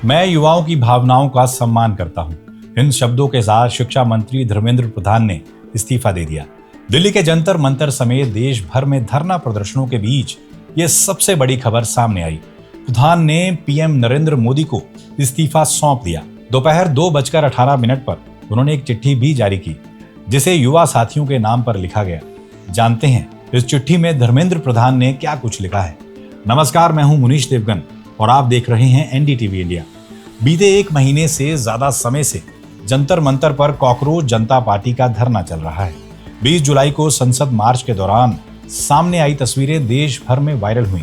मैं युवाओं की भावनाओं का सम्मान करता हूं। इन शब्दों के साथ शिक्षा मंत्री धर्मेंद्र प्रधान ने इस्तीफा दे दिया। दिल्ली के जंतर मंतर समेत देश भर में धरना प्रदर्शनों के बीच ये सबसे बड़ी खबर सामने आई। प्रधान ने पीएम नरेंद्र मोदी को इस्तीफा सौंप दिया। दोपहर 2:18 पर उन्होंने एक चिट्ठी भी जारी की, जिसे युवा साथियों के नाम पर लिखा गया। जानते हैं इस चिट्ठी में धर्मेंद्र प्रधान ने क्या कुछ लिखा है। नमस्कार, मैं हूं मुनीश देवगन और आप देख रहे हैं एनडीटीवी इंडिया। बीते एक महीने से ज्यादा समय से जंतर मंतर पर कॉकरोच जनता पार्टी का धरना चल रहा है। 20 जुलाई को संसद मार्च के दौरान सामने आई तस्वीरें देश भर में वायरल हुई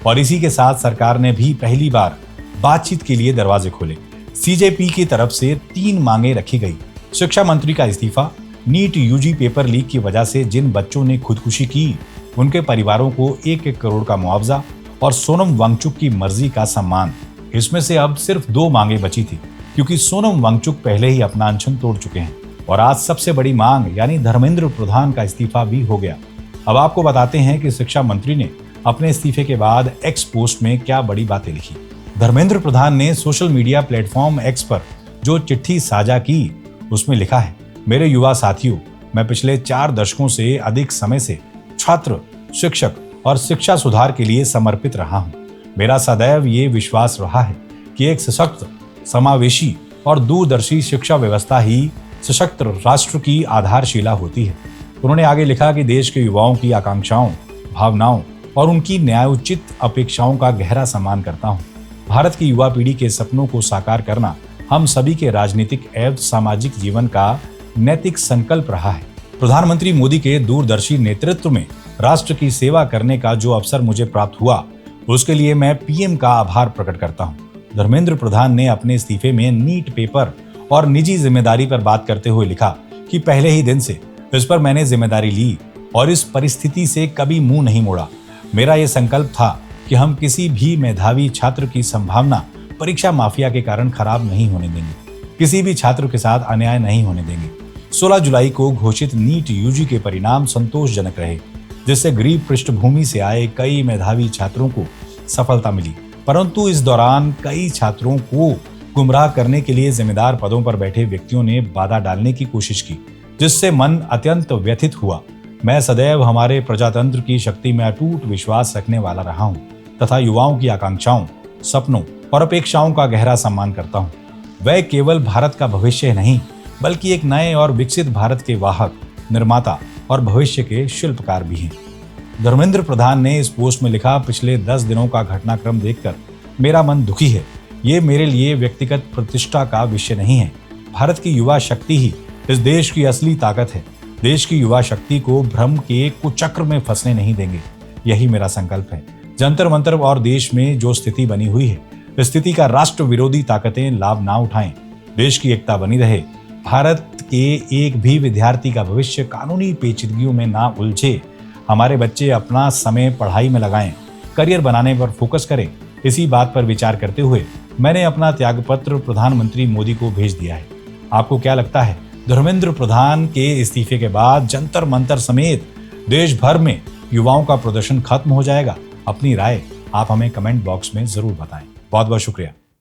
और इसी के साथ सरकार ने भी पहली बार बातचीत के लिए दरवाजे खोले। सीजेपी की तरफ से 3 मांगे रखी गई। शिक्षा मंत्री का इस्तीफा, नीट यूजी पेपर लीक की वजह से जिन बच्चों ने खुदकुशी की उनके परिवारों को 1-1 करोड़ का मुआवजा और सोनम वांगचुक की मर्जी का सम्मान। इसमें से अब सिर्फ 2 मांगे बची थी, क्योंकि सोनम वांगचुक पहले ही अपना अनशन तोड़ चुके हैं। और आज सबसे बड़ी मांग यानी धर्मेंद्र प्रधान का इस्तीफा भी हो गया। अब आपको बताते हैं कि शिक्षा मंत्री ने अपने इस्तीफे के बाद एक्स पोस्ट में क्या बड़ी बातें लिखी। धर्मेंद्र प्रधान ने सोशल मीडिया प्लेटफॉर्म एक्स पर जो चिट्ठी साझा की उसमें लिखा है, मेरे युवा साथियों, मैं पिछले 4 दशकों से अधिक समय से छात्र, शिक्षक और शिक्षा सुधार के लिए समर्पित रहा हूं। मेरा सदैव ये विश्वास रहा है कि एक सशक्त, समावेशी और दूरदर्शी शिक्षा व्यवस्था ही सशक्त राष्ट्र की आधारशिला होती है। उन्होंने आगे लिखा कि देश के युवाओं की आकांक्षाओं, भावनाओं और उनकी न्यायोचित अपेक्षाओं का गहरा सम्मान करता हूं। भारत की युवा पीढ़ी के सपनों को साकार करना हम सभी के राजनीतिक एवं सामाजिक जीवन का नैतिक संकल्प रहा है। प्रधानमंत्री मोदी के दूरदर्शी नेतृत्व में राष्ट्र की सेवा करने का जो अवसर मुझे प्राप्त हुआ, उसके लिए मैं पीएम का आभार प्रकट करता हूं। धर्मेंद्र प्रधान ने अपने इस्तीफे में नीट पेपर और निजी जिम्मेदारी पर बात करते हुए लिखा कि पहले ही दिन से इस पर मैंने जिम्मेदारी ली और इस परिस्थिति से कभी मुंह नहीं मोड़ा। मेरा यह संकल्प था कि हम किसी भी मेधावी छात्र की संभावना परीक्षा माफिया के कारण खराब नहीं होने देंगे, किसी भी छात्र के साथ अन्याय नहीं होने देंगे। 16 जुलाई को घोषित नीट यूजी के परिणाम संतोषजनक रहे, जिससे गरीब पृष्ठभूमि से आए कई मेधावी छात्रों को सफलता मिली। परंतु इस दौरान कई छात्रों को गुमराह करने के लिए जिम्मेदार पदों पर बैठे व्यक्तियों ने बाधा डालने की कोशिश की, जिससे मन अत्यंत व्यथित हुआ। मैं सदैव हमारे प्रजातंत्र की शक्ति में अटूट विश्वास रखने वाला रहा हूं तथा युवाओं की आकांक्षाओं, सपनों और अपेक्षाओं का गहरा सम्मान करता हूं। वह केवल भारत का भविष्य नहीं, बल्कि एक नए और विकसित भारत के वाहक, निर्माता और भविष्य के शिल्पकार भी हैं। धर्मेंद्र प्रधान ने इस पोस्ट में लिखा, पिछले 10 दिनों का घटनाक्रम देखकर मेरा मन दुखी है। ये मेरे लिए व्यक्तिगत प्रतिष्ठा का विषय नहीं है। भारत की युवा शक्ति ही इस देश की असली ताकत है। देश की युवा शक्ति को भ्रम के कुचक्र में फंसने नहीं देंगे, यही मेरा संकल्प है। जंतर मंतर और देश में जो स्थिति बनी हुई है, इस स्थिति का राष्ट्र विरोधी ताकतें लाभ ना उठाएं। देश की एकता बनी रहे। भारत के एक भी विद्यार्थी का भविष्य कानूनी पेचीदगियों में ना उलझे। हमारे बच्चे अपना समय पढ़ाई में लगाएं, करियर बनाने पर फोकस करें। इसी बात पर विचार करते हुए मैंने अपना त्यागपत्र प्रधानमंत्री मोदी को भेज दिया है। आपको क्या लगता है, धर्मेंद्र प्रधान के इस्तीफे के बाद जंतर मंतर समेत देश भर में युवाओं का प्रदर्शन खत्म हो जाएगा? अपनी राय आप हमें कमेंट बॉक्स में जरूर बताएं। बहुत बहुत शुक्रिया।